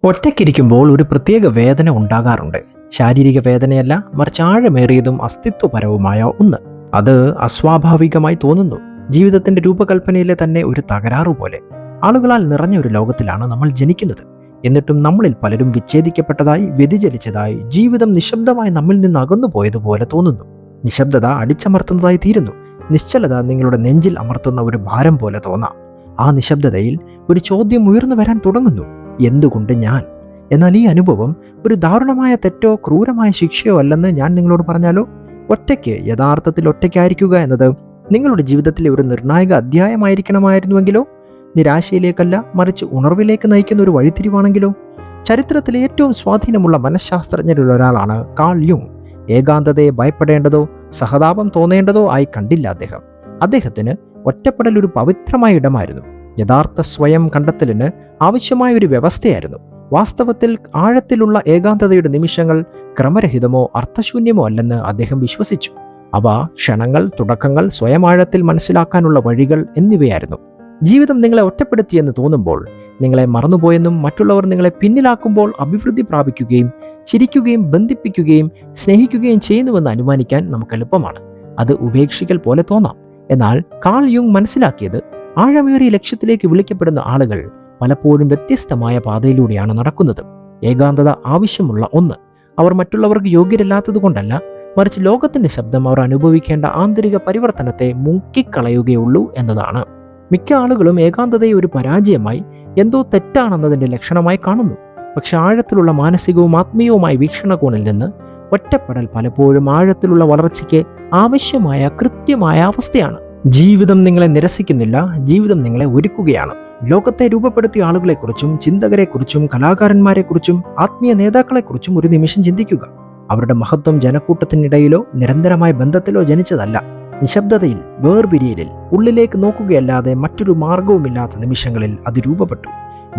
ഒറ്റയ്ക്കിരിക്കുമ്പോൾ ഒരു പ്രത്യേക വേദന ഉണ്ടാകാറുണ്ട്. ശാരീരിക വേദനയല്ല, മറിച്ച് ആഴമേറിയതും അസ്തിത്വപരവുമായ ഒന്ന്. അത് അസ്വാഭാവികമായി തോന്നുന്നു. ജീവിതത്തിന്റെ രൂപകൽപ്പനയിലെ തന്നെ ഒരു തകരാറു പോലെ. ആളുകളാൽ നിറഞ്ഞ ഒരു ലോകത്തിലാണ് നമ്മൾ ജനിക്കുന്നത്. എന്നിട്ടും നമ്മളിൽ പലരും വിച്ഛേദിക്കപ്പെട്ടതായി, വ്യതിചലിച്ചതായി, ജീവിതം നിശബ്ദമായി നമ്മിൽ നിന്ന് അകന്നു പോയതുപോലെ തോന്നുന്നു. നിശബ്ദത അടിച്ചമർത്തുന്നതായി തീരുന്നു. നിശ്ചലത നിങ്ങളുടെ നെഞ്ചിൽ അമർത്തുന്ന ഒരു ഭാരം പോലെ തോന്നാം. ആ നിശബ്ദതയിൽ ഒരു ചോദ്യം ഉയർന്നു വരാൻ തുടങ്ങുന്നു: എന്തുകൊണ്ട് ഞാൻ? എന്നാൽ ഈ അനുഭവം ഒരു ദാരുണമായ തെറ്റോ ക്രൂരമായ ശിക്ഷയോ അല്ലെന്ന് ഞാൻ നിങ്ങളോട് പറഞ്ഞാലോ? യഥാർത്ഥത്തിൽ ഒറ്റയ്ക്കായിരിക്കുക എന്നത് നിങ്ങളുടെ ജീവിതത്തിലെ ഒരു നിർണായക അധ്യായമായിരിക്കണമായിരുന്നുവെങ്കിലോ? നിരാശയിലേക്കല്ല, മറിച്ച് ഉണർവിലേക്ക് നയിക്കുന്ന ഒരു വഴിത്തിരിവാണെങ്കിലോ? ചരിത്രത്തിലെ ഏറ്റവും സ്വാധീനമുള്ള മനഃശാസ്ത്രജ്ഞരിൽ ഒരാളാണ് കാൾ യുങ്. ഏകാന്തതയെ ഭയപ്പെടേണ്ടതോ സഹതാപം തോന്നേണ്ടതോ ആയി കണ്ടില്ല അദ്ദേഹം. അദ്ദേഹത്തിന് ഒറ്റപ്പെടൽ ഒരു പവിത്രമായ ഇടമായിരുന്നു. യഥാർത്ഥ സ്വയം കണ്ടെത്തലിന് ആവശ്യമായ ഒരു വ്യവസ്ഥയായിരുന്നു. വാസ്തവത്തിൽ ആഴത്തിലുള്ള ഏകാന്തതയുടെ നിമിഷങ്ങൾ ക്രമരഹിതമോ അർത്ഥശൂന്യമോ അല്ലെന്ന് അദ്ദേഹം വിശ്വസിച്ചു. അവ ക്ഷണങ്ങൾ, തുടക്കങ്ങൾ, സ്വയം ആഴത്തിൽ മനസ്സിലാക്കാനുള്ള വഴികൾ എന്നിവയായിരുന്നു. ജീവിതം നിങ്ങളെ ഒറ്റപ്പെടുത്തിയെന്ന് തോന്നുമ്പോൾ, നിങ്ങളെ മറന്നുപോയെന്നും മറ്റുള്ളവർ നിങ്ങളെ പിന്നിലാക്കുമ്പോൾ അഭിവൃദ്ധി പ്രാപിക്കുകയും ചിരിക്കുകയും ബന്ധിപ്പിക്കുകയും സ്നേഹിക്കുകയും ചെയ്യുന്നുവെന്ന് അനുമാനിക്കാൻ നമുക്ക് എളുപ്പമാണ്. അത് ഉപേക്ഷിക്കൽ പോലെ തോന്നാം. എന്നാൽ കാൾ യുങ് മനസ്സിലാക്കിയത്, ആഴമേറിയ ലക്ഷ്യത്തിലേക്ക് വിളിക്കപ്പെടുന്ന ആളുകൾ പലപ്പോഴും വ്യത്യസ്തമായ പാതയിലൂടെയാണ് നടക്കുന്നത്. ഏകാന്തത ആവശ്യമുള്ള ഒന്ന്. അവർ മറ്റുള്ളവർക്ക് യോഗ്യരല്ലാത്തതുകൊണ്ടല്ല, മറിച്ച് ലോകത്തിന്റെ ശബ്ദം അവർ അനുഭവിക്കേണ്ട ആന്തരിക പരിവർത്തനത്തെ മുക്കിക്കളയുകയുള്ളൂ എന്നതാണ്. മിക്ക ആളുകളും ഏകാന്തതയെ ഒരു പരാജയമായി, എന്തോ തെറ്റാണെന്നതിന്റെ ലക്ഷണമായി കാണുന്നു. പക്ഷെ ആഴത്തിലുള്ള മാനസികവും ആത്മീയവുമായ വീക്ഷണകോണിൽ നിന്ന് ഒറ്റപ്പെടൽ പലപ്പോഴും ആഴത്തിലുള്ള വളർച്ചയ്ക്ക് ആവശ്യമായ കൃത്യമായ അവസ്ഥയാണ്. ജീവിതം നിങ്ങളെ നിരസിക്കുന്നില്ല, ജീവിതം നിങ്ങളെ ഒരുക്കുകയാണ്. ലോകത്തെ രൂപപ്പെടുത്തിയ ആളുകളെക്കുറിച്ചും ചിന്തകരെക്കുറിച്ചും കലാകാരന്മാരെക്കുറിച്ചും ആത്മീയ നേതാക്കളെക്കുറിച്ചും ഒരു നിമിഷം ചിന്തിക്കുക. അവരുടെ മഹത്വം ജനക്കൂട്ടത്തിനിടയിലോ നിരന്തരമായ ബന്ധത്തിലോ ജനിച്ചതല്ല. നിശബ്ദതയിൽ, വേർപിരിയലിൽ, ഉള്ളിലേക്ക് നോക്കുകയല്ലാതെ മറ്റൊരു മാർഗവുമില്ലാത്ത നിമിഷങ്ങളിൽ അത് രൂപപ്പെട്ടു.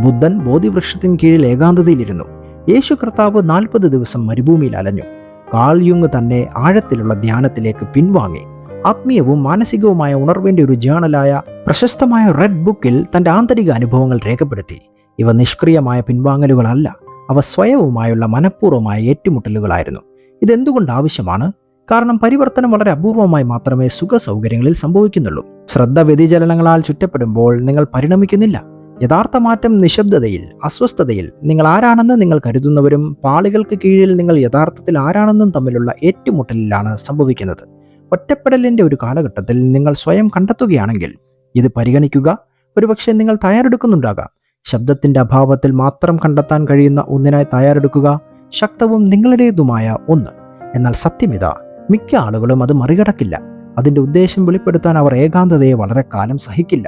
ബുദ്ധൻ ബോധിവൃക്ഷത്തിന് കീഴിൽ ഏകാന്തതയിലിരുന്നു. യേശു കർത്താവ് 40 ദിവസം മരുഭൂമിയിൽ അലഞ്ഞു. കാൾ യുങ് തന്നെ ആഴത്തിലുള്ള ധ്യാനത്തിലേക്ക് പിൻവാങ്ങി. ആത്മീയവും മാനസികവുമായ ഉണർവിന്റെ ഒരു ജേണലായ പ്രശസ്തമായ റെഡ് ബുക്കിൽ തന്റെ ആന്തരിക അനുഭവങ്ങൾ രേഖപ്പെടുത്തി. ഇവ നിഷ്ക്രിയമായ പിൻവാങ്ങലുകളല്ല, അവ സ്വയവുമായുള്ള മനഃപൂർവ്വമായ ഏറ്റുമുട്ടലുകളായിരുന്നു. ഇതെന്തുകൊണ്ട് ആവശ്യമാണ്? കാരണം പരിവർത്തനം വളരെ അപൂർവമായി മാത്രമേ സുഖ സൗകര്യങ്ങളിൽ സംഭവിക്കുന്നുള്ളൂ. ശ്രദ്ധ വ്യതിചലനങ്ങളാൽ ചുറ്റപ്പെടുമ്പോൾ നിങ്ങൾ പരിണമിക്കുന്നില്ല. യഥാർത്ഥ മാറ്റം നിശബ്ദതയിൽ, അസ്വസ്ഥതയിൽ, നിങ്ങൾ ആരാണെന്ന് നിങ്ങൾ കരുതുന്നവരും പാളികൾക്ക് കീഴിൽ നിങ്ങൾ യഥാർത്ഥത്തിൽ ആരാണെന്നും തമ്മിലുള്ള ഏറ്റുമുട്ടലിലാണ് സംഭവിക്കുന്നത്. ഒറ്റപ്പെടലിന്റെ ഒരു കാലഘട്ടത്തിൽ നിങ്ങൾ സ്വയം കണ്ടെത്തുകയാണെങ്കിൽ ഇത് പരിഗണിക്കുക. ഒരുപക്ഷെ നിങ്ങൾ തയ്യാറെടുക്കുന്നുണ്ടാകാം. ശബ്ദത്തിന്റെ അഭാവത്തിൽ മാത്രം കണ്ടെത്താൻ കഴിയുന്ന ഒന്നിനായി തയ്യാറെടുക്കുക, ശക്തവും നിങ്ങളുടേതുമായ ഒന്ന്. എന്നാൽ സത്യമിതാ, മിക്ക ആളുകളും അത് മറികടക്കില്ല. അതിന്റെ ഉദ്ദേശം വെളിപ്പെടുത്താൻ അവർ ഏകാന്തതയെ വളരെ കാലം സഹിക്കില്ല.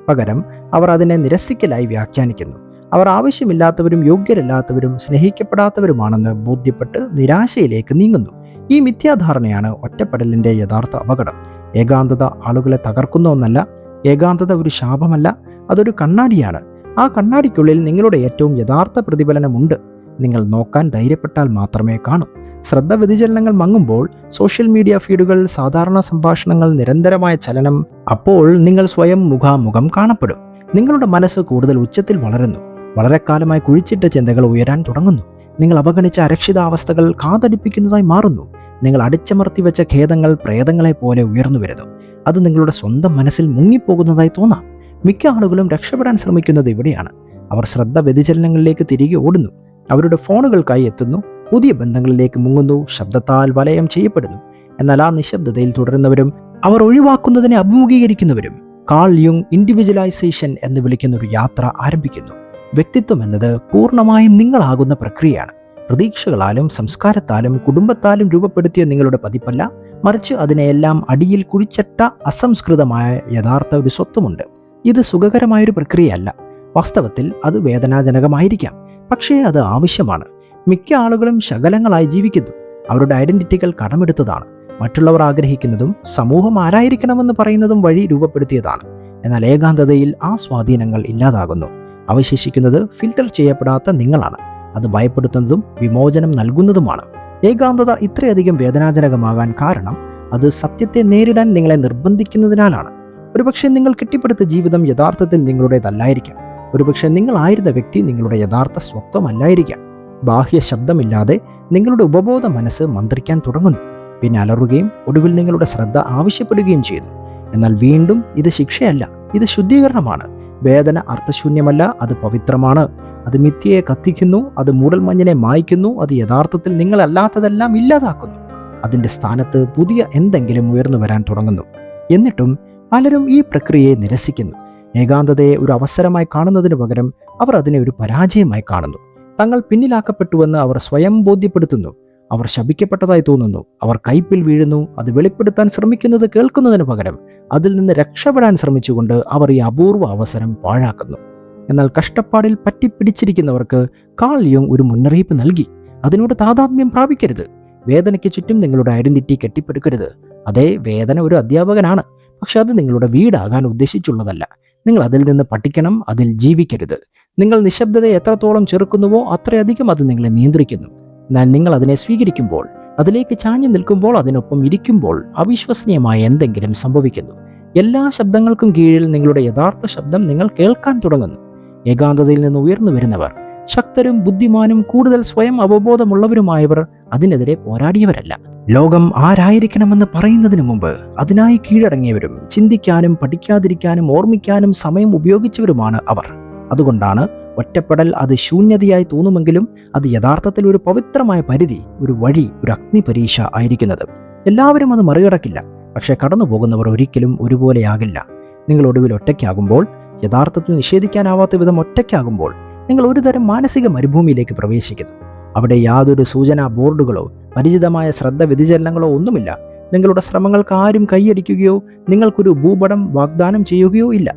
പകരം അവർ അതിനെ നിരസിക്കലായി വ്യാഖ്യാനിക്കുന്നു. അവർ ആവശ്യമില്ലാത്തവരും യോഗ്യരല്ലാത്തവരും സ്നേഹിക്കപ്പെടാത്തവരുമാണെന്ന് ബോധ്യപ്പെട്ട് നിരാശയിലേക്ക് നീങ്ങുന്നു. ഈ മിഥ്യാധാരണയാണ് ഒറ്റപ്പെടലിന്റെ യഥാർത്ഥ അപകടം. ഏകാന്തത ആളുകളെ തകർക്കുന്ന ഒന്നല്ല. ഏകാന്തത ഒരു ശാപമല്ല, അതൊരു കണ്ണാടിയാണ്. ആ കണ്ണാടിക്കുള്ളിൽ നിങ്ങളുടെ ഏറ്റവും യഥാർത്ഥ പ്രതിഫലനമുണ്ട്. നിങ്ങൾ നോക്കാൻ ധൈര്യപ്പെട്ടാൽ മാത്രമേ കാണൂ. ശ്രദ്ധ വ്യതിചലനങ്ങൾ മങ്ങുമ്പോൾ, സോഷ്യൽ മീഡിയ ഫീഡുകൾ, സാധാരണ സംഭാഷണങ്ങൾ, നിരന്തരമായ ചലനം, അപ്പോൾ നിങ്ങൾ സ്വയം മുഖാമുഖം കാണപ്പെടും. നിങ്ങളുടെ മനസ്സ് കൂടുതൽ ഉച്ചത്തിൽ വളരുന്നു. വളരെ കാലമായി കുഴിച്ചിട്ട ചിന്തകൾ ഉയരാൻ തുടങ്ങുന്നു. നിങ്ങൾ അവഗണിച്ച അരക്ഷിതാവസ്ഥകൾ കാതടിപ്പിക്കുന്നതായി മാറുന്നു. നിങ്ങൾ അടിച്ചമർത്തി വെച്ച ഖേദങ്ങൾ പ്രേതങ്ങളെ പോലെ ഉയർന്നു വരുന്നു. അത് നിങ്ങളുടെ സ്വന്തം മനസ്സിൽ മുങ്ങിപ്പോകുന്നതായി തോന്നാം. മിക്ക ആളുകളും രക്ഷപ്പെടാൻ ശ്രമിക്കുന്നത് ഇവിടെയാണ്. അവർ ശ്രദ്ധ വ്യതിചലനങ്ങളിലേക്ക് തിരികെ ഓടുന്നു. അവരുടെ ഫോണുകൾക്കായി എത്തുന്നു, പുതിയ ബന്ധങ്ങളിലേക്ക് മുങ്ങുന്നു, ശബ്ദത്താൽ വലയം ചെയ്യപ്പെടുന്നു. എന്നാൽ ആ നിശബ്ദതയിൽ തുടരുന്നവരും അവർ ഒഴിവാക്കുന്നതിനെ അഭിമുഖീകരിക്കുന്നവരും കാൾ യുങ് ഇൻഡിവിജ്വലൈസേഷൻ എന്ന് വിളിക്കുന്ന ഒരു യാത്ര ആരംഭിക്കുന്നു. വ്യക്തിത്വം എന്നത് പൂർണ്ണമായും നിങ്ങളാകുന്ന പ്രക്രിയയാണ്. പ്രതീക്ഷകളാലും സംസ്കാരത്താലും കുടുംബത്താലും രൂപപ്പെടുത്തിയ നിങ്ങളുടെ പതിപ്പല്ല, മറിച്ച് അതിനെയെല്ലാം അടിയിൽ കുഴിച്ചിട്ട അസംസ്കൃതമായ യഥാർത്ഥ ഒരു സ്വത്വമുണ്ട്. ഇത് സുഖകരമായൊരു പ്രക്രിയയല്ല. വാസ്തവത്തിൽ അത് വേദനാജനകമായിരിക്കാം, പക്ഷേ അത് ആവശ്യമാണ്. മിക്ക ആളുകളും ശകലങ്ങളായി ജീവിക്കുന്നു. അവരുടെ ഐഡന്റിറ്റികൾ കടമെടുത്തതാണ്. മറ്റുള്ളവർ ആഗ്രഹിക്കുന്നതും സമൂഹം ആരായിരിക്കണമെന്ന് പറയുന്നതും വഴി രൂപപ്പെടുത്തിയതാണ്. എന്നാൽ ഏകാന്തതയിൽ ആ സ്വാധീനങ്ങൾ ഇല്ലാതാകുന്നു. അവശേഷിക്കുന്നത് ഫിൽട്ടർ ചെയ്യപ്പെടാത്ത നിങ്ങളാണ്. അത് ഭയപ്പെടുത്തുന്നതും വിമോചനം നൽകുന്നതുമാണ്. ഏകാന്തത ഇത്രയധികം വേദനാജനകമാകാൻ കാരണം അത് സത്യത്തെ നേരിടാൻ നിങ്ങളെ നിർബന്ധിക്കുന്നതിനാലാണ്. ഒരുപക്ഷെ നിങ്ങൾ കെട്ടിപ്പടുത്ത ജീവിതം യഥാർത്ഥത്തിൽ നിങ്ങളുടേതല്ലായിരിക്കാം. ഒരുപക്ഷെ നിങ്ങളായിരുന്ന വ്യക്തി നിങ്ങളുടെ യഥാർത്ഥ സ്വത്വമല്ലായിരിക്കാം. ബാഹ്യ ശബ്ദമില്ലാതെ നിങ്ങളുടെ ഉപബോധ മനസ്സ് മന്ത്രിക്കാൻ തുടങ്ങുന്നു, പിന്നെ അലറുകയും ഒടുവിൽ നിങ്ങളുടെ ശ്രദ്ധ ആവശ്യപ്പെടുകയും ചെയ്യുന്നു. എന്നാൽ വീണ്ടും ഇത് ശിക്ഷയല്ല, ഇത് ശുദ്ധീകരണമാണ്. വേദന അർത്ഥശൂന്യമല്ല, അത് പവിത്രമാണ്. അത് മിഥ്യയെ കത്തിക്കുന്നു, അത് മൂടൽമഞ്ഞിനെ മായ്ക്കുന്നു, അത് യഥാർത്ഥത്തിൽ നിങ്ങളല്ലാത്തതെല്ലാം ഇല്ലാതാക്കുന്നു. അതിൻ്റെ സ്ഥാനത്ത് പുതിയ എന്തെങ്കിലും ഉയർന്നു വരാൻ തുടങ്ങുന്നു. എന്നിട്ടും പലരും ഈ പ്രക്രിയയെ നിരസിക്കുന്നു. ഏകാന്തതയെ ഒരു അവസരമായി കാണുന്നതിനു പകരം അവർ അതിനെ ഒരു പരാജയമായി കാണുന്നു. തങ്ങൾ പിന്നിലാക്കപ്പെട്ടുവെന്ന് അവർ സ്വയം ബോധ്യപ്പെടുത്തുന്നു. അവർ ശപിക്കപ്പെട്ടതായി തോന്നുന്നു. അവർ കയ്പിൽ വീഴുന്നു. അത് വെളിപ്പെടുത്താൻ ശ്രമിക്കുന്നത് കേൾക്കുന്നതിന് പകരം അതിൽ നിന്ന് രക്ഷപ്പെടാൻ ശ്രമിച്ചുകൊണ്ട് അവർ ഈ അപൂർവ അവസരം പാഴാക്കുന്നു. എന്നാൽ കഷ്ടപ്പാടിൽ പറ്റിപ്പിടിച്ചിരിക്കുന്നവർക്ക് കാൾ യുങ് ഒരു മുന്നറിയിപ്പ് നൽകി. അതിനോട് താതാത്മ്യം പ്രാപിക്കരുത്. വേദനയ്ക്ക് ചുറ്റും നിങ്ങളുടെ ഐഡന്റിറ്റി കെട്ടിപ്പടുക്കരുത്. അതേ, വേദന ഒരു അധ്യാപകനാണ്, പക്ഷെ അത് നിങ്ങളുടെ വീടാകാൻ ഉദ്ദേശിച്ചുള്ളതല്ല. നിങ്ങൾ അതിൽ നിന്ന് പഠിക്കണം, അതിൽ ജീവിക്കരുത്. നിങ്ങൾ നിശബ്ദതയെ എത്രത്തോളം ചെറുക്കുന്നുവോ അത്രയധികം അത് നിങ്ങളെ നിയന്ത്രിക്കുന്നു. എന്നാൽ നിങ്ങൾ അതിനെ സ്വീകരിക്കുമ്പോൾ, അതിലേക്ക് ചാഞ്ഞു നിൽക്കുമ്പോൾ, അതിനൊപ്പം ഇരിക്കുമ്പോൾ അവിശ്വസനീയമായ എന്തെങ്കിലും സംഭവിക്കുന്നു. എല്ലാ ശബ്ദങ്ങൾക്കും കീഴിൽ നിങ്ങളുടെ യഥാർത്ഥ ശബ്ദം നിങ്ങൾ കേൾക്കാൻ തുടങ്ങുന്നു. ഏകാന്തതയിൽ നിന്ന് ഉയർന്നു വരുന്നവർ, ശക്തരും ബുദ്ധിമാനും കൂടുതൽ സ്വയം അവബോധമുള്ളവരുമായവർ അതിനെതിരെ പോരാടിയവരല്ല. ലോകം ആരായിരിക്കണമെന്ന് പറയുന്നതിന് മുമ്പ് അതിനായി കീഴടങ്ങിയവരും ചിന്തിക്കാനും പഠിക്കാതിരിക്കാനും ഓർമ്മിക്കാനും സമയം ഉപയോഗിച്ചവരുമാണ് അവർ. അതുകൊണ്ടാണ് ഒറ്റപ്പെടൽ അത് ശൂന്യതയായി തോന്നുമെങ്കിലും അത് യഥാർത്ഥത്തിൽ ഒരു പവിത്രമായ പരിധി, ഒരു വഴി, ഒരു അഗ്നിപരീക്ഷ ആയിരിക്കുന്നത്. എല്ലാവരും അത് മറികടക്കില്ല, പക്ഷെ കടന്നു പോകുന്നവർ ഒരിക്കലും ഒരുപോലെയാകില്ല. നിങ്ങൾ ഒടുവിൽ ഒറ്റയ്ക്കാകുമ്പോൾ, യഥാർത്ഥത്തിൽ നിഷേധിക്കാനാവാത്ത വിധം ഒറ്റയ്ക്കാകുമ്പോൾ, നിങ്ങൾ ഒരുതരം മാനസിക മരുഭൂമിയിലേക്ക് പ്രവേശിക്കുന്നു. അവിടെ യാതൊരു സൂചനാ ബോർഡുകളോ പരിചിതമായ ശ്രദ്ധ വ്യതിചലനങ്ങളോ ഒന്നുമില്ല. നിങ്ങളുടെ ശ്രമങ്ങൾക്ക് ആരും കൈയടിക്കുകയോ നിങ്ങൾക്കൊരു ഭൂപടം വാഗ്ദാനം ചെയ്യുകയോ ഇല്ല.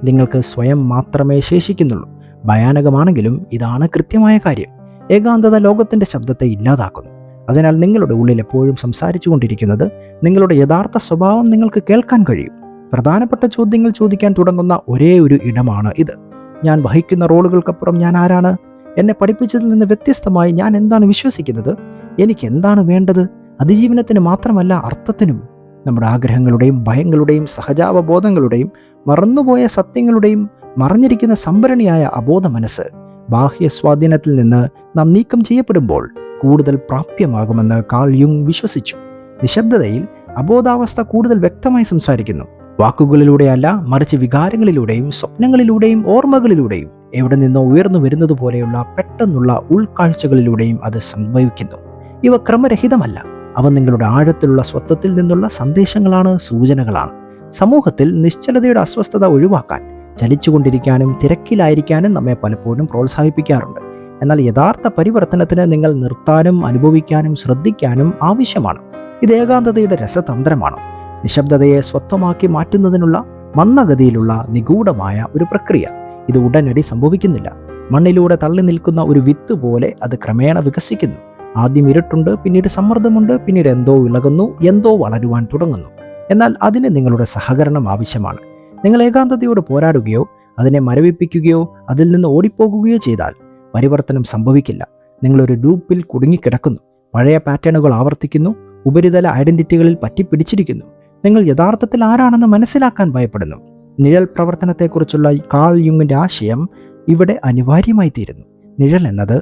നിങ്ങൾക്ക് സ്വയം മാത്രമേ ശേഷിക്കുന്നുള്ളൂ. ഭയാനകമാണെങ്കിലും ഇതാണ് കൃത്യമായ കാര്യം. ഏകാന്തത ലോകത്തിന്റെ ശബ്ദത്തെ ഇല്ലാതാക്കുന്നു. അതിനാൽ നിങ്ങളുടെ ഉള്ളിൽ എപ്പോഴും സംസാരിച്ചു കൊണ്ടിരിക്കുന്നത് നിങ്ങളുടെ യഥാർത്ഥ സ്വഭാവം നിങ്ങൾക്ക് കേൾക്കാൻ കഴിയും. പ്രധാനപ്പെട്ട ചോദ്യങ്ങൾ ചോദിക്കാൻ തുടങ്ങുന്ന ഒരേ ഒരു ഇടമാണ് ഇത്. ഞാൻ വഹിക്കുന്ന റോളുകൾക്കപ്പുറം ഞാൻ ആരാണ്? എന്നെ പഠിപ്പിച്ചതിൽ നിന്ന് വ്യത്യസ്തമായി ഞാൻ എന്താണ് വിശ്വസിക്കുന്നത്? എനിക്ക് എന്താണ് വേണ്ടത്? അതിജീവനത്തിന് മാത്രമല്ല, അർത്ഥത്തിനും. നമ്മുടെ ആഗ്രഹങ്ങളുടെയും ഭയങ്ങളുടെയും സഹജാവബോധങ്ങളുടെയും മറന്നുപോയ സത്യങ്ങളുടെയും മറഞ്ഞിരിക്കുന്ന സംഭരണിയായ അബോധ മനസ്സ് ബാഹ്യ സ്വാധീനത്തിൽ നിന്ന് നാം നീക്കം ചെയ്യപ്പെടുമ്പോൾ കൂടുതൽ പ്രാപ്യമാകുമെന്ന് കാൾ യുങ് വിശ്വസിച്ചു. നിശബ്ദതയിൽ അബോധാവസ്ഥ കൂടുതൽ വ്യക്തമായി സംസാരിക്കുന്നു. വാക്കുകളിലൂടെയല്ല, മറിച്ച് വികാരങ്ങളിലൂടെയും സ്വപ്നങ്ങളിലൂടെയും ഓർമ്മകളിലൂടെയും എവിടെ നിന്നോ ഉയർന്നു വരുന്നത് പോലെയുള്ള പെട്ടെന്നുള്ള ഉൾക്കാഴ്ചകളിലൂടെയും അത് സംഭവിക്കുന്നു. ഇവ ക്രമരഹിതമല്ല. അവ നിങ്ങളുടെ ആഴത്തിലുള്ള സ്വത്വത്തിൽ നിന്നുള്ള സന്ദേശങ്ങളാണ്, സൂചനകളാണ്. സമൂഹത്തിൽ നിശ്ചലതയുടെ അസ്വസ്ഥത ഒഴിവാക്കാൻ ചലിച്ചുകൊണ്ടിരിക്കാനും തിരക്കിലായിരിക്കാനും നമ്മെ പലപ്പോഴും പ്രോത്സാഹിപ്പിക്കാറുണ്ട്. എന്നാൽ യഥാർത്ഥ പരിവർത്തനത്തിന് നിങ്ങൾ നിർത്താനും അനുഭവിക്കാനും ശ്രദ്ധിക്കാനും ആവശ്യമാണ്. ഇത് ഏകാന്തതയുടെ രസതന്ത്രമാണ്. നിശബ്ദതയെ സ്വത്വമാക്കി മാറ്റുന്നതിനുള്ള മന്ദഗതിയിലുള്ള നിഗൂഢമായ ഒരു പ്രക്രിയ. ഇത് ഉടനടി സംഭവിക്കുന്നില്ല. മണ്ണിലൂടെ തള്ളി നിൽക്കുന്ന ഒരു വിത്ത് പോലെ അത് ക്രമേണ വികസിക്കുന്നു. ആദ്യം ഇരുട്ടുണ്ട്, പിന്നീട് സമ്മർദ്ദമുണ്ട്, പിന്നീട് എന്തോ ഇളകുന്നു, എന്തോ വളരുവാൻ തുടങ്ങുന്നു. എന്നാൽ അതിന് നിങ്ങളുടെ സഹകരണം ആവശ്യമാണ്. നിങ്ങൾ ഏകാന്തതയോട് പോരാടുകയോ അതിനെ മരവിപ്പിക്കുകയോ അതിൽ നിന്ന് ഓടിപ്പോകുകയോ ചെയ്താൽ പരിവർത്തനം സംഭവിക്കില്ല. നിങ്ങളൊരു ലൂപ്പിൽ കുടുങ്ങിക്കിടക്കുന്നു. പഴയ പാറ്റേണുകൾ ആവർത്തിക്കുന്നു. ഉപരിതല ഐഡന്റിറ്റികളിൽ പറ്റിപ്പിടിച്ചിരിക്കുന്നു. നിങ്ങൾ യഥാർത്ഥത്തിൽ ആരാണെന്ന് മനസ്സിലാക്കാൻ ഭയപ്പെടുന്നു. നിഴൽ പ്രവർത്തനത്തെക്കുറിച്ചുള്ള കാൾ യുങ്ങിൻ്റെ ആശയം ഇവിടെ അനിവാര്യമായി തീരുന്നു. നിഴൽ എന്നത്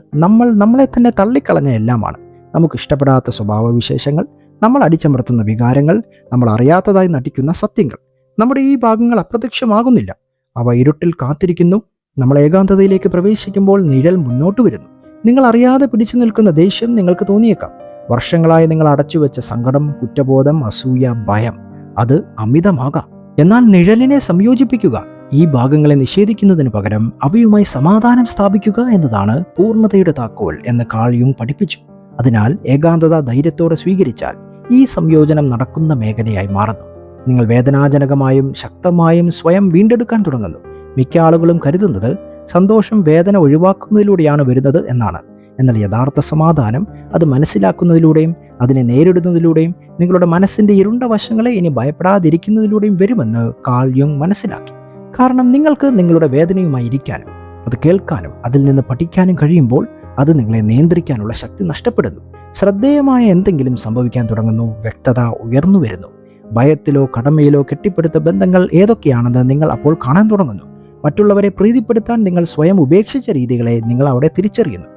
നമ്മളെ തന്നെ തള്ളിക്കളഞ്ഞ എല്ലാമാണ്. നമുക്കിഷ്ടപ്പെടാത്ത സ്വഭാവവിശേഷങ്ങൾ, നമ്മൾ അടിച്ചമർത്തുന്ന വികാരങ്ങൾ, നമ്മൾ അറിയാത്തതായി നടിക്കുന്ന സത്യങ്ങൾ. നമ്മുടെ ഈ ഭാഗങ്ങൾ അപ്രത്യക്ഷമാകുന്നില്ല. അവ ഇരുട്ടിൽ കാത്തിരിക്കുന്നു. നമ്മൾ ഏകാന്തതയിലേക്ക് പ്രവേശിക്കുമ്പോൾ നിഴൽ മുന്നോട്ട് വരുന്നു. നിങ്ങൾ അറിയാതെ പിടിച്ചു നിൽക്കുന്ന ദേഷ്യം നിങ്ങൾക്ക് തോന്നിയേക്കാം. വർഷങ്ങളായി നിങ്ങൾ അടച്ചുവെച്ച സങ്കടം, കുറ്റബോധം, അസൂയ, ഭയം, അത് അമിതമാകാം. എന്നാൽ നിഴലിനെ സംയോജിപ്പിക്കുക, ഈ ഭാഗങ്ങളെ നിഷേധിക്കുന്നതിന് പകരം അവയുമായി സമാധാനം സ്ഥാപിക്കുക എന്നതാണ് പൂർണ്ണതയുടെ താക്കോൽ എന്ന് കാൾ യുങ് പഠിപ്പിച്ചു. അതിനാൽ ഏകാന്തത ധൈര്യത്തോടെ സ്വീകരിച്ചാൽ ഈ സംയോജനം നടക്കുന്ന മേഖലയായി മാറുന്നു. നിങ്ങൾ വേദനാജനകമായും ശക്തമായും സ്വയം വീണ്ടെടുക്കാൻ തുടങ്ങുന്നു. മിക്ക ആളുകളും കരുതുന്നത് സന്തോഷം വേദന ഒഴിവാക്കുന്നതിലൂടെയാണ് വരുന്നത് എന്നാണ്. എന്നാൽ യഥാർത്ഥ സമാധാനം അത് മനസ്സിലാക്കുന്നതിലൂടെയും അതിനെ നേരിടുന്നതിലൂടെയും നിങ്ങളുടെ മനസ്സിൻ്റെ ഇരുണ്ട വശങ്ങളെ ഇനി ഭയപ്പെടാതിരിക്കുന്നതിലൂടെയും വരുമെന്ന് കാൾ യുങ് മനസ്സിലാക്കി. കാരണം നിങ്ങൾക്ക് നിങ്ങളുടെ വേദനയുമായി ഇരിക്കാനും അത് കേൾക്കാനും അതിൽ നിന്ന് പഠിക്കാനും കഴിയുമ്പോൾ അത് നിങ്ങളെ നിയന്ത്രിക്കാനുള്ള ശക്തി നഷ്ടപ്പെടുന്നു. ശ്രദ്ധേയമായ എന്തെങ്കിലും സംഭവിക്കാൻ തുടങ്ങുന്നു. വ്യക്തത ഉയർന്നു വരുന്നു. ഭയത്തിലോ കടമയിലോ കെട്ടിപ്പടുത്ത ബന്ധങ്ങൾ ഏതൊക്കെയാണെന്ന് നിങ്ങൾ അപ്പോൾ കാണാൻ തുടങ്ങുന്നു. മറ്റുള്ളവരെ പ്രീതിപ്പെടുത്താൻ നിങ്ങൾ സ്വയം ഉപേക്ഷിച്ച രീതികളെ നിങ്ങൾ അവിടെ തിരിച്ചറിയുന്നു.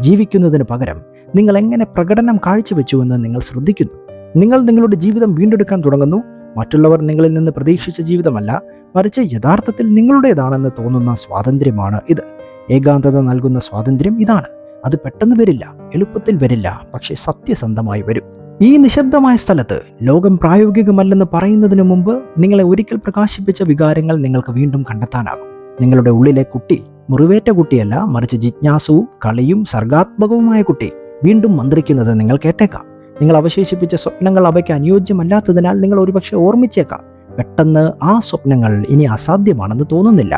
ജീവിക്കുന്നതിന് പകരം നിങ്ങൾ എങ്ങനെ പ്രകടനം കാഴ്ചവെച്ചുവെന്ന് നിങ്ങൾ ശ്രദ്ധിക്കുന്നു. നിങ്ങൾ നിങ്ങളുടെ ജീവിതം വീണ്ടെടുക്കാൻ തുടങ്ങുന്നു. മറ്റുള്ളവർ നിങ്ങളിൽ നിന്ന് പ്രതീക്ഷിച്ച ജീവിതമല്ല, മറിച്ച് യഥാർത്ഥത്തിൽ നിങ്ങളുടേതാണെന്ന് തോന്നുന്ന സ്വാതന്ത്ര്യമാണ് ഇത്. ഏകാന്തത നൽകുന്ന സ്വാതന്ത്ര്യം ഇതാണ്. അത് പെട്ടെന്ന് വരില്ല, എളുപ്പത്തിൽ വരില്ല, പക്ഷേ സത്യസന്ധമായി വരും. ഈ നിശബ്ദമായ സ്ഥലത്ത് ലോകം പ്രായോഗികമല്ലെന്ന് പറയുന്നതിന് മുമ്പ് നിങ്ങളെ ഒരിക്കൽ പ്രകാശിപ്പിച്ച വികാരങ്ങൾ നിങ്ങൾക്ക് വീണ്ടും കണ്ടെത്താനാകും. നിങ്ങളുടെ ഉള്ളിലെ കുട്ടി മുറിവേറ്റ കുട്ടിയല്ല, മറിച്ച് ജിജ്ഞാസവും കളിയും സർഗാത്മകവുമായ കുട്ടി വീണ്ടും മന്ത്രിക്കുന്നത് നിങ്ങൾ കേട്ടേക്കാം. നിങ്ങൾ അവശേഷിപ്പിച്ച സ്വപ്നങ്ങൾ അവയ്ക്ക് അനുയോജ്യമല്ലാത്തതിനാൽ നിങ്ങൾ ഒരുപക്ഷെ ഓർമ്മിച്ചേക്കാം. പെട്ടെന്ന് ആ സ്വപ്നങ്ങൾ ഇനി അസാധ്യമാണെന്ന് തോന്നുന്നില്ല,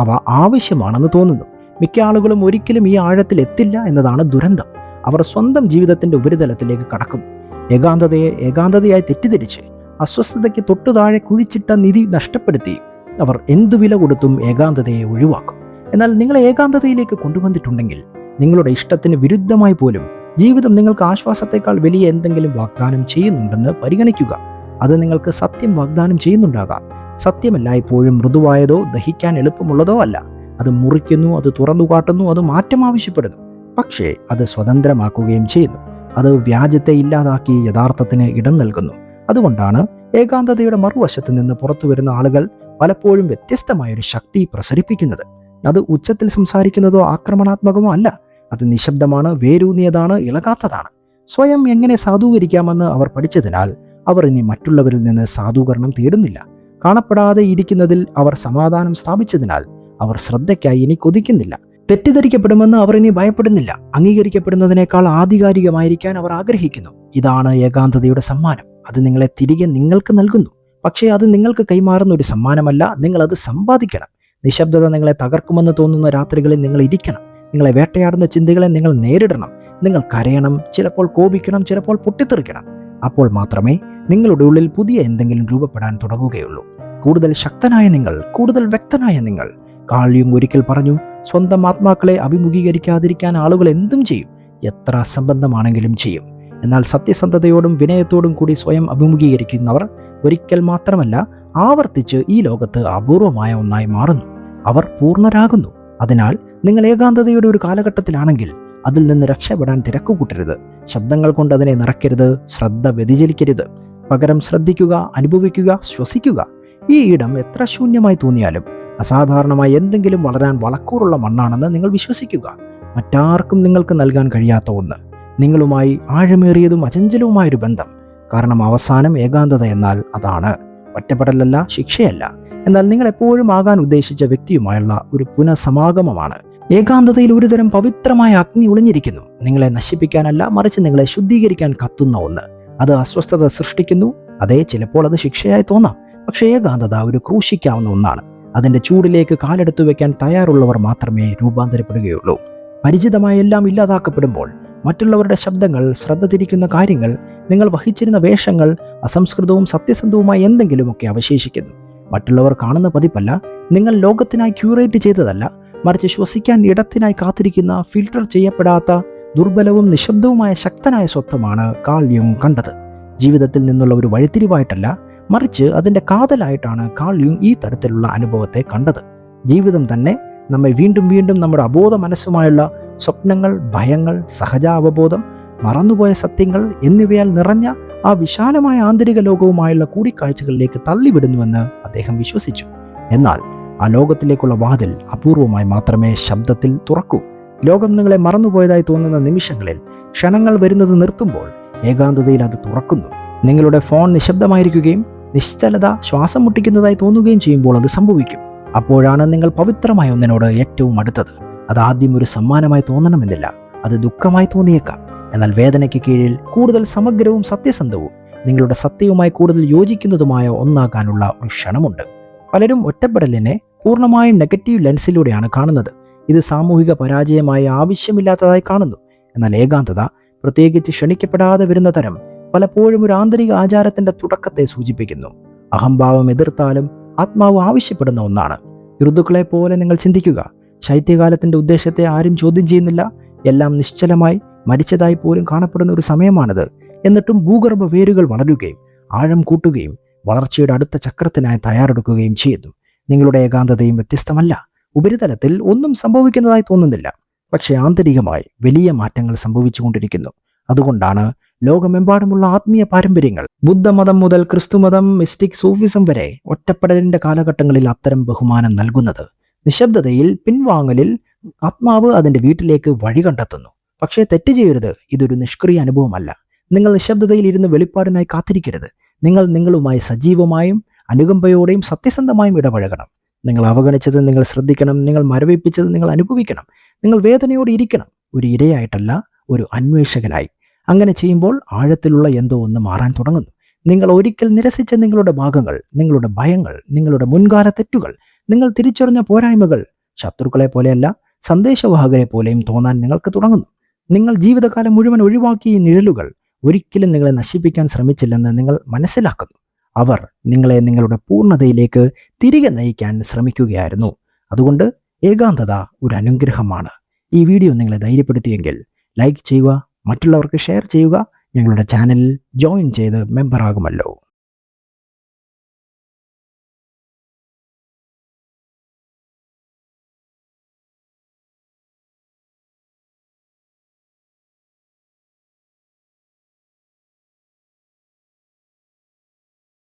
അവ ആവശ്യമാണെന്ന് തോന്നുന്നു. മിക്ക ആളുകളും ഒരിക്കലും ഈ ആഴത്തിൽ എത്തില്ല എന്നതാണ് ദുരന്തം. അവർ സ്വന്തം ജീവിതത്തിന്റെ ഉപരിതലത്തിലേക്ക് കടക്കുന്നു. ഏകാന്തതയെ ഏകാന്തതയായി തെറ്റിദ്ധരിച്ച് അസ്വസ്ഥതയ്ക്ക് തൊട്ടു താഴെ കുഴിച്ചിട്ട നിധി നഷ്ടപ്പെടുത്തി അവർ എന്തു വില കൊടുത്തും ഏകാന്തതയെ ഒഴിവാക്കും. എന്നാൽ നിങ്ങളെ ഏകാന്തതയിലേക്ക് കൊണ്ടുവന്നിട്ടുണ്ടെങ്കിൽ നിങ്ങളുടെ ഇഷ്ടത്തിന് വിരുദ്ധമായി പോലും ജീവിതം നിങ്ങൾക്ക് ആശ്വാസത്തെക്കാൾ വലിയ എന്തെങ്കിലും വാഗ്ദാനം ചെയ്യുന്നുണ്ടെന്ന് പരിഗണിക്കുക. അത് നിങ്ങൾക്ക് സത്യം വാഗ്ദാനം ചെയ്യുന്നുണ്ടാകാം. സത്യമല്ല എപ്പോഴും മൃദുവായതോ ദഹിക്കാൻ എളുപ്പമുള്ളതോ അല്ല. അത് മുറിക്കുന്നു, അത് തുറന്നു കാട്ടുന്നു, അത് മാറ്റം ആവശ്യപ്പെടുന്നു. പക്ഷേ അത് സ്വതന്ത്രമാക്കുകയും ചെയ്യുന്നു. അത് വ്യാജത്തെ ഇല്ലാതാക്കി യഥാർത്ഥത്തിന് ഇടം നൽകുന്നു. അതുകൊണ്ടാണ് ഏകാന്തതയുടെ മറുവശത്ത് നിന്ന് പുറത്തു വരുന്ന ആളുകൾ പലപ്പോഴും വ്യത്യസ്തമായൊരു ശക്തി പ്രസരിപ്പിക്കുന്നത്. അത് ഉച്ചത്തിൽ സംസാരിക്കുന്നതോ ആക്രമണാത്മകമോ അല്ല. അത് നിശബ്ദമാണ്, വേരൂന്നിയതാണ്, ഇളകാത്തതാണ്. സ്വയം എങ്ങനെ സാധൂകരിക്കാമെന്ന് അവർ പഠിച്ചതിനാൽ അവർ ഇനി മറ്റുള്ളവരിൽ നിന്ന് സാധൂകരണം തേടുന്നില്ല. കാണപ്പെടാതെ ഇരിക്കുന്നതിൽ അവർ സമാധാനം സ്ഥാപിച്ചതിനാൽ അവർ ശ്രദ്ധയ്ക്കായി ഇനി കൊതിക്കുന്നില്ല. തെറ്റിദ്ധരിക്കപ്പെടുമെന്ന് അവർ ഇനി ഭയപ്പെടുന്നില്ല. അംഗീകരിക്കപ്പെടുന്നതിനേക്കാൾ ആധികാരികമായിരിക്കാൻ അവർ ആഗ്രഹിക്കുന്നു. ഇതാണ് ഏകാന്തതയുടെ സമ്മാനം. അത് നിങ്ങളെ തിരികെ നിങ്ങൾക്ക് നൽകുന്നു. പക്ഷേ അത് നിങ്ങൾക്ക് കൈമാറുന്ന ഒരു സമ്മാനമല്ല, നിങ്ങൾ അത് സമ്പാദിക്കണം. നിശബ്ദത നിങ്ങളെ തകർക്കുമെന്ന് തോന്നുന്ന രാത്രികളിൽ നിങ്ങൾ ഇരിക്കണം. നിങ്ങളെ വേട്ടയാടുന്ന ചിന്തകളെ നിങ്ങൾ നേരിടണം. നിങ്ങൾ കരയണം, ചിലപ്പോൾ കോപിക്കണം, ചിലപ്പോൾ പൊട്ടിത്തെറിക്കണം. അപ്പോൾ മാത്രമേ നിങ്ങളുടെ ഉള്ളിൽ പുതിയ എന്തെങ്കിലും രൂപപ്പെടാൻ തുടങ്ങുകയുള്ളൂ. കൂടുതൽ ശക്തനായ നിങ്ങൾ, കൂടുതൽ വ്യക്തനായ നിങ്ങൾ. കാൾ യുങ് ഒരിക്കൽ പറഞ്ഞു, സ്വന്തം ആത്മാക്കളെ അഭിമുഖീകരിക്കാതിരിക്കാൻ ആളുകൾ എന്തും ചെയ്യും, എത്ര അസംബന്ധമാണെങ്കിലും ചെയ്യും. എന്നാൽ സത്യസന്ധതയോടും വിനയത്തോടും കൂടി സ്വയം അഭിമുഖീകരിക്കുന്നവർ ഒരിക്കൽ മാത്രമല്ല, ആവർത്തിച്ച് ഈ ലോകത്ത് അപൂർവമായ ഒന്നായി മാറുന്നു. അവർ പൂർണ്ണരാകുന്നു. അതിനാൽ നിങ്ങൾ ഏകാന്തതയുടെ ഒരു കാലഘട്ടത്തിലാണെങ്കിൽ അതിൽ നിന്ന് രക്ഷപ്പെടാൻ തിരക്കുകൂട്ടരുത്. ശബ്ദങ്ങൾ കൊണ്ട് അതിനെ നിറയ്ക്കരുത്. ശ്രദ്ധ വ്യതിചലിക്കരുത്. പകരം ശ്രദ്ധിക്കുക, അനുഭവിക്കുക, ശ്വസിക്കുക. ഈ ഇടം എത്ര ശൂന്യമായി തോന്നിയാലും അസാധാരണമായി എന്തെങ്കിലും വളരാൻ വളക്കൂറുള്ള മണ്ണാണെന്ന് നിങ്ങൾ വിശ്വസിക്കുക. മറ്റാർക്കും നിങ്ങൾക്ക് നൽകാൻ കഴിയാത്ത ഒന്ന്, നിങ്ങളുമായി ആഴമേറിയതും അചഞ്ചലവുമായൊരു ബന്ധം. കാരണം അവസാനം ഏകാന്തത എന്നാൽ അതാണ്. ഒറ്റപ്പെടലല്ല, ശിക്ഷയല്ല, എന്നാൽ നിങ്ങൾ എപ്പോഴും ആകാൻ ഉദ്ദേശിച്ച വ്യക്തിയുമായുള്ള ഒരു പുനഃസമാഗമമാണ്. ഏകാന്തതയിൽ ഒരുതരം പവിത്രമായ അഗ്നി ഒളിഞ്ഞിരിക്കുന്നു. നിങ്ങളെ നശിപ്പിക്കാനല്ല, മറിച്ച് നിങ്ങളെ ശുദ്ധീകരിക്കാൻ കത്തുന്ന ഒന്ന്. അത് അസ്വസ്ഥത സൃഷ്ടിക്കുന്നു. അതേ, ചിലപ്പോൾ അത് ശിക്ഷയായി തോന്നാം. പക്ഷേ ഏകാന്തത ഒരു ക്രൂശിക്കാവുന്ന ഒന്നാണ്. അതിൻ്റെ ചൂടിലേക്ക് കാലെടുത്തു വെക്കാൻ തയ്യാറുള്ളവർ മാത്രമേ രൂപാന്തരപ്പെടുകയുള്ളൂ. പരിചിതമായ എല്ലാം ഇല്ലാതാക്കപ്പെടുമ്പോൾ മറ്റുള്ളവരുടെ ശബ്ദങ്ങൾ, ശ്രദ്ധ തിരിക്കുന്ന കാര്യങ്ങൾ, നിങ്ങൾ വഹിച്ചിരുന്ന വേഷങ്ങൾ, അസംസ്കൃതവും സത്യസന്ധവുമായ എന്തെങ്കിലുമൊക്കെ അവശേഷിക്കുന്നു. മറ്റുള്ളവർ കാണുന്ന പതിപ്പല്ല, നിങ്ങൾ ലോകത്തിനായി ക്യൂറേറ്റ് ചെയ്തതല്ല, മറിച്ച് ശ്വസിക്കാൻ ഇടത്തിനായി കാത്തിരിക്കുന്ന ഫിൽട്ടർ ചെയ്യപ്പെടാത്ത ദുർബലവും നിശബ്ദവുമായ ശക്തനായ സ്വത്വമാണ് കാൾ യുങ് കണ്ടത്. ജീവിതത്തിൽ നിന്നുള്ള ഒരു വഴിത്തിരിവായിട്ടല്ല, മറിച്ച് അതിൻ്റെ കാതലായിട്ടാണ് കാൾ യുങ് ഈ തരത്തിലുള്ള അനുഭവത്തെ കണ്ടത്. ജീവിതം തന്നെ നമ്മെ വീണ്ടും വീണ്ടും നമ്മുടെ അബോധ മനസ്സുമായുള്ള സ്വപ്നങ്ങൾ, ഭയങ്ങൾ, സഹജാവബോധം, മറന്നുപോയ സത്യങ്ങൾ എന്നിവയാൽ നിറഞ്ഞ ആ വിശാലമായ ആന്തരിക ലോകവുമായുള്ള കൂടിക്കാഴ്ചകളിലേക്ക് തള്ളിവിടുന്നുവെന്ന് അദ്ദേഹം വിശ്വസിച്ചു. എന്നാൽ ആ ലോകത്തിലേക്കുള്ള വാതിൽ അപൂർവമായി മാത്രമേ ശബ്ദത്തിൽ തുറക്കൂ. ലോകം നിങ്ങളെ മറന്നുപോയതായി തോന്നുന്ന നിമിഷങ്ങളിൽ, ക്ഷണങ്ങൾ വരുന്നത് നിർത്തുമ്പോൾ ഏകാന്തതയിൽ അത് തുറക്കുന്നു. നിങ്ങളുടെ ഫോൺ നിശബ്ദമായിരിക്കുകയും നിശ്ചലത ശ്വാസം മുട്ടിക്കുന്നതായി തോന്നുകയും ചെയ്യുമ്പോൾ അത് സംഭവിക്കും. അപ്പോഴാണ് നിങ്ങൾ പവിത്രമായ ഒന്നിനോട് ഏറ്റവും അടുത്തത്. അത് ആദ്യം ഒരു സമ്മാനമായി തോന്നണമെന്നില്ല, അത് ദുഃഖമായി തോന്നിയേക്കാം. എന്നാൽ വേദനയ്ക്ക് കീഴിൽ കൂടുതൽ സമഗ്രവും സത്യസന്ധവും നിങ്ങളുടെ സത്യവുമായി കൂടുതൽ യോജിക്കുന്നതുമായ ഒന്നാകാനുള്ള ഒരു ക്ഷണമുണ്ട്. പലരും ഒറ്റപ്പെടലിനെ പൂർണ്ണമായും നെഗറ്റീവ് ലെൻസിലൂടെയാണ് കാണുന്നത്. ഇത് സാമൂഹിക പരാജയമായി ആവശ്യമില്ലാത്തതായി കാണുന്നു. എന്നാൽ ഏകാന്തത, പ്രത്യേകിച്ച് ക്ഷണിക്കപ്പെടാതെ വരുന്ന തരം, പലപ്പോഴും ഒരു ആന്തരിക ആചാരത്തിന്റെ തുടക്കത്തെ സൂചിപ്പിക്കുന്നു. അഹംഭാവം എതിർത്താലും ആത്മാവ് ആവശ്യപ്പെടുന്ന ഒന്നാണ്. ഋതുക്കളെ പോലെ നിങ്ങൾ ചിന്തിക്കുക. ശൈത്യകാലത്തിന്റെ ഉദ്ദേശത്തെ ആരും ചോദ്യം ചെയ്യുന്നില്ല. എല്ലാം നിശ്ചലമായി മരിച്ചതായി പോലും കാണപ്പെടുന്ന ഒരു സമയമാണിത്. എന്നിട്ടും ഭൂഗർഭ വേരുകൾ വളരുകയും ആഴം കൂട്ടുകയും വളർച്ചയുടെ അടുത്ത ചക്രത്തിനായി തയ്യാറെടുക്കുകയും ചെയ്യുന്നു. നിങ്ങളുടെ ഏകാന്തതയും വ്യത്യസ്തമല്ല. ഉപരിതലത്തിൽ ഒന്നും സംഭവിക്കുന്നതായി തോന്നുന്നില്ല, പക്ഷേ ആന്തരികമായി വലിയ മാറ്റങ്ങൾ സംഭവിച്ചുകൊണ്ടിരിക്കുന്നു. അതുകൊണ്ടാണ് ലോകമെമ്പാടുമുള്ള ആത്മീയ പാരമ്പര്യങ്ങൾ, ബുദ്ധമതം മുതൽ ക്രിസ്തുമതം, മിസ്റ്റിക് സൂഫിസം വരെ, ഒറ്റപ്പെടലിന്റെ കാലഘട്ടങ്ങളിൽ അത്തരം ബഹുമാനം നൽകുന്നത്. നിശബ്ദതയിൽ, പിൻവാങ്ങലിൽ ആത്മാവ് അതിന്റെ വീട്ടിലേക്ക് വഴി കണ്ടെത്തുന്നു. പക്ഷേ തെറ്റ് ചെയ്യരുത്, ഇതൊരു നിഷ്ക്രിയ അനുഭവമല്ല. നിങ്ങൾ നിശബ്ദതയിൽ ഇരുന്ന് വെളിപ്പാടിനായി കാത്തിരിക്കരുത്. നിങ്ങൾ നിങ്ങളുമായി സജീവമായും അനുകമ്പയോടെയും സത്യസന്ധമായും ഇടപഴകണം. നിങ്ങൾ അവഗണിച്ചത് നിങ്ങൾ ശ്രദ്ധിക്കണം. നിങ്ങൾ മരവിപ്പിച്ചത് നിങ്ങൾ അനുഭവിക്കണം. നിങ്ങൾ വേദനയോടെ ഇരിക്കണം, ഒരു ഇരയായിട്ടല്ല, ഒരു അന്വേഷകനായി. അങ്ങനെ ചെയ്യുമ്പോൾ ആഴത്തിലുള്ള എന്തോ ഒന്ന് മാറാൻ തുടങ്ങുന്നു. നിങ്ങൾ ഒരിക്കൽ നിരസിച്ച നിങ്ങളുടെ ഭാഗങ്ങൾ, നിങ്ങളുടെ ഭയങ്ങൾ, നിങ്ങളുടെ മുൻകാല തെറ്റുകൾ, നിങ്ങൾ തിരിച്ചറിഞ്ഞ പോരായ്മകൾ ശത്രുക്കളെ പോലെയല്ല, സന്ദേശവാഹകരെ പോലെയും തോന്നാൻ നിങ്ങൾക്ക് തുടങ്ങുന്നു. നിങ്ങൾ ജീവിതകാലം മുഴുവൻ ഒഴിവാക്കിയ നിഴലുകൾ ഒരിക്കലും നിങ്ങളെ നശിപ്പിക്കാൻ ശ്രമിച്ചില്ലെന്ന് നിങ്ങൾ മനസ്സിലാക്കുന്നു. അവർ നിങ്ങളെ നിങ്ങളുടെ പൂർണ്ണതയിലേക്ക് തിരികെ നയിക്കാൻ ശ്രമിക്കുകയായിരുന്നു. അതുകൊണ്ട് ഏകാന്തത ഒരു അനുഗ്രഹമാണ്. ഈ വീഡിയോ നിങ്ങളെ ധൈര്യപ്പെടുത്തിയെങ്കിൽ ലൈക്ക് ചെയ്യുക, മറ്റുള്ളവർക്ക് ഷെയർ ചെയ്യുക, ഞങ്ങളുടെ ചാനലിൽ ജോയിൻ ചെയ്ത് മെമ്പറാകുമല്ലോ.